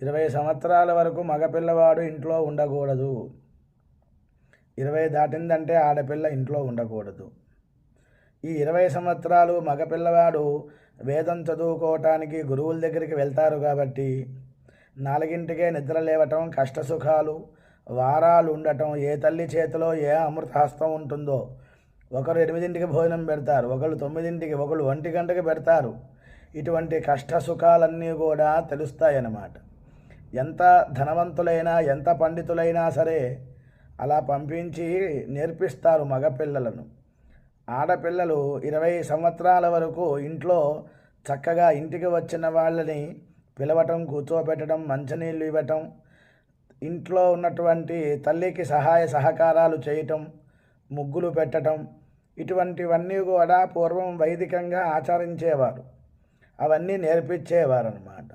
20 సంవత్సరాల వరకు మగపిల్లవాడు ఇంట్లో ఉండకూడదు. 20 దాటిందంటే ఆడపిల్ల ఇంట్లో ఉండకూడదు. ఈ 20 సంవత్సరాలు మగపిల్లవాడు వేదం చదువుకోవటానికి గురువుల దగ్గరికి వెళ్తారు కాబట్టి 4కే నిద్ర లేవటం, కష్టసుఖాలు, వారాలు ఉండటం, ఏ తల్లి చేతిలో ఏ అమృత హస్తం ఉంటుందో, ఒకరు 8కి భోజనం పెడతారు, ఒకరు 9కి, ఒకరు 1 గంటకి పెడతారు. ఇటువంటి కష్టసుఖాలన్నీ కూడా తెలుస్తాయన్నమాట. ఎంత ధనవంతులైనా ఎంత పండితులైనా సరే అలా పంపించి నేర్పిస్తారు మగపిల్లలను. ఆడపిల్లలు 20 సంవత్సరాల వరకు ఇంట్లో చక్కగా ఇంటికి వచ్చిన వాళ్ళని పిలవటం, కూర్చోబెట్టడం, మంచినీళ్ళు ఇవ్వటం, ఇంట్లో ఉన్నటువంటి తల్లికి సహాయ సహకారాలు చేయటం, ముగ్గులు పెట్టడం, ఇటువంటివన్నీ కూడా పూర్వం వైదికంగా ఆచరించేవారు. అవన్నీ నేర్పించేవారు అన్నమాట.